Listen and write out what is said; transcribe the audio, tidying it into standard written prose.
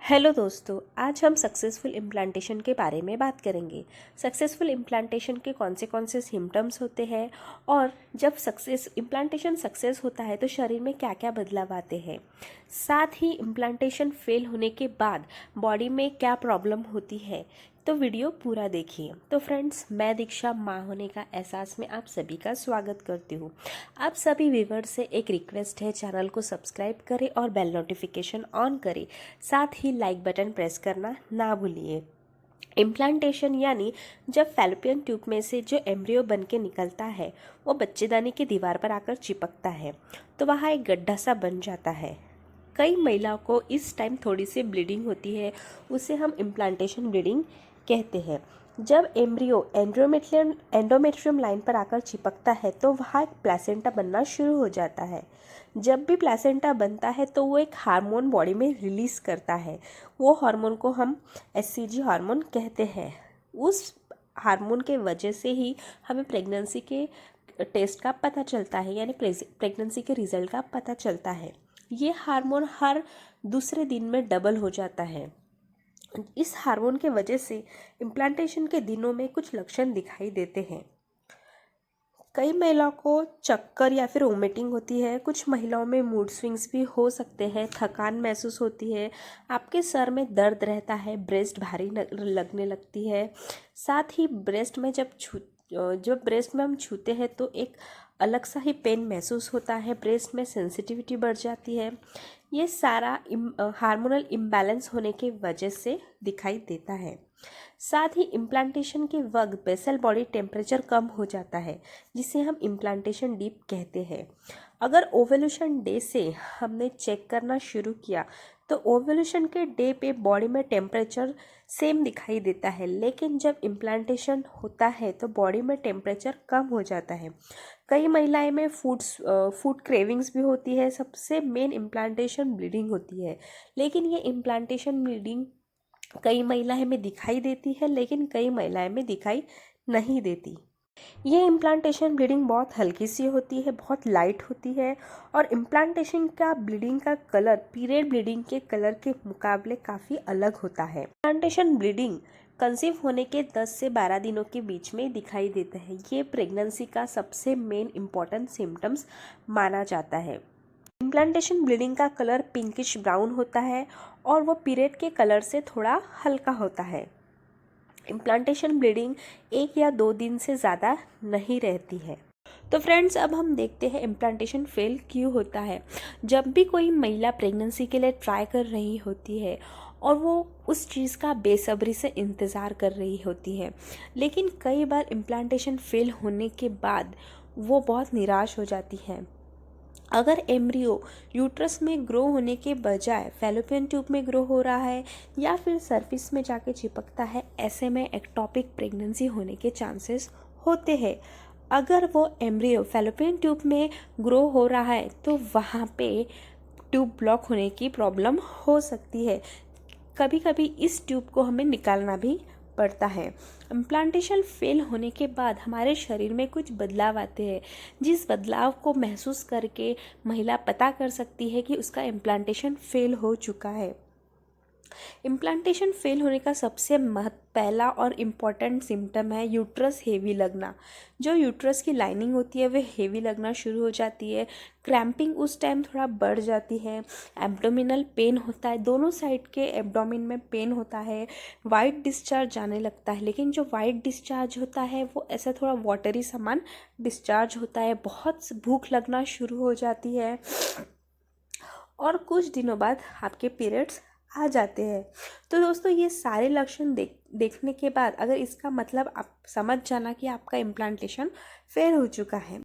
Hello दोस्तों, आज हम सक्सेसफुल इम्प्लांटेशन के बारे में बात करेंगे। सक्सेसफुल इम्प्लांटेशन के कौन से सिम्टम्स होते हैं और जब इम्प्लांटेशन सक्सेस होता है तो शरीर में क्या क्या बदलाव आते हैं। साथ ही इम्प्लांटेशन फेल होने के बाद बॉडी में क्या प्रॉब्लम होती है, तो वीडियो पूरा देखिए। तो फ्रेंड्स, मैं दीक्षा माँ होने का एहसास में आप सभी का स्वागत करती हूँ। आप सभी व्यूअर्स से एक रिक्वेस्ट है, चैनल को सब्सक्राइब करें और बेल नोटिफिकेशन ऑन करें। साथ ही लाइक बटन प्रेस करना ना भूलिए। इम्प्लांटेशन यानी जब फैलोपियन ट्यूब में से जो एम्ब्रियो बन के निकलता है वो बच्चेदानी की दीवार पर आकर चिपकता है तो वहाँ एक गड्ढा सा बन जाता है। कई महिलाओं को इस टाइम थोड़ी सी ब्लीडिंग होती है, उसे हम इम्प्लांटेशन ब्लीडिंग कहते हैं। जब एम्ब्रियो एंडोमेट्रियम लाइन पर आकर चिपकता है तो वहाँ एक प्लेसेंटा बनना शुरू हो जाता है। जब भी प्लेसेंटा बनता है तो वो एक हार्मोन बॉडी में रिलीज करता है। वो हार्मोन को हम एचसीजी हार्मोन कहते हैं। उस हार्मोन के वजह से ही हमें प्रेगनेंसी के टेस्ट का पता चलता है, यानी प्रेगनेंसी के रिजल्ट का पता चलता है। ये हार्मोन हर दूसरे दिन में डबल हो जाता है। इस हार्मोन के वजह से इम्प्लांटेशन के दिनों में कुछ लक्षण दिखाई देते हैं। कई महिलाओं को चक्कर या फिर वोमिटिंग होती है। कुछ महिलाओं में मूड स्विंग्स भी हो सकते हैं। थकान महसूस होती है। आपके सर में दर्द रहता है। ब्रेस्ट भारी लगने लगती है। साथ ही जब ब्रेस्ट में हम छूते हैं तो एक अलग सा ही पेन महसूस होता है। ब्रेस्ट में सेंसिटिविटी बढ़ जाती है। ये सारा हार्मोनल इम्बैलेंस होने की वजह से दिखाई देता है। साथ ही इम्प्लांटेशन के वक्त बेसल बॉडी टेम्परेचर कम हो जाता है, जिसे हम इम्प्लांटेशन डीप कहते हैं। अगर ओवल्यूशन डे से हमने चेक करना शुरू किया तो ओवल्यूशन के डे पे बॉडी में टेम्परेचर सेम दिखाई देता है, लेकिन जब इम्प्लांटेशन होता है तो बॉडी में टेम्परेचर कम हो जाता है। कई महिलाएं में फूड क्रेविंग्स भी होती है। सबसे मेन इम्प्लांटेशन ब्लीडिंग होती है, लेकिन ये इम्प्लांटेशन ब्लीडिंग कई महिलाएं में दिखाई देती है, लेकिन कई महिलाएं में दिखाई नहीं देती। ये इम्प्लांटेशन ब्लीडिंग बहुत हल्की सी होती है, बहुत लाइट होती है और इम्प्लांटेशन का ब्लीडिंग का कलर पीरियड ब्लीडिंग के कलर के मुकाबले काफ़ी अलग होता है। इम्प्लांटेशन ब्लीडिंग कंसीव होने के 10 से 12 दिनों के बीच में दिखाई देता है। ये प्रेगनेंसी का सबसे मेन इम्पॉर्टेंट सिम्टम्स माना जाता है। इम्प्लांटेशन ब्लीडिंग का कलर पिंकिश ब्राउन होता है और वो पीरियड के कलर से थोड़ा हल्का होता है। इम्प्लांटेशन ब्लीडिंग 1 या 2 दिन से ज़्यादा नहीं रहती है। तो फ्रेंड्स, अब हम देखते हैं इम्प्लांटेशन फेल क्यों होता है। जब भी कोई महिला प्रेगनेंसी के लिए ट्राई कर रही होती है और वो उस चीज़ का बेसब्री से इंतज़ार कर रही होती है, लेकिन कई बार इम्प्लांटेशन फेल होने के बाद वो बहुत निराश हो जाती है। अगर एम्ब्रियो यूट्रस में ग्रो होने के बजाय फैलोपियन ट्यूब में ग्रो हो रहा है या फिर सरफेस में जाके चिपकता है, ऐसे में एक्टोपिक प्रेगनेंसी होने के चांसेस होते हैं। अगर वो एम्ब्रियो फैलोपियन ट्यूब में ग्रो हो रहा है तो वहाँ पे ट्यूब ब्लॉक होने की प्रॉब्लम हो सकती है। कभी कभी इस ट्यूब को हमें निकालना भी पड़ता है। इम्प्लांटेशन फेल होने के बाद हमारे शरीर में कुछ बदलाव आते हैं, जिस बदलाव को महसूस करके महिला पता कर सकती है कि उसका इम्प्लांटेशन फेल हो चुका है। इम्प्लांटेशन फेल होने का सबसे पहला और इम्पॉर्टेंट सिम्टम है यूट्रस हेवी लगना। जो यूट्रस की लाइनिंग होती है वह हेवी लगना शुरू हो जाती है। क्रैम्पिंग उस टाइम थोड़ा बढ़ जाती है। एब्डोमिनल पेन होता है, दोनों साइड के एब्डोमिन में पेन होता है। वाइट डिस्चार्ज जाने लगता है, लेकिन जो वाइट डिस्चार्ज होता है वो ऐसा थोड़ा वाटरी सामान डिस्चार्ज होता है। बहुत भूख लगना शुरू हो जाती है और कुछ दिनों बाद आपके पीरियड्स आ जाते हैं। तो दोस्तों, ये सारे लक्षण देखने के बाद अगर इसका मतलब आप समझ जाना कि आपका इम्प्लांटेशन फेल हो चुका है।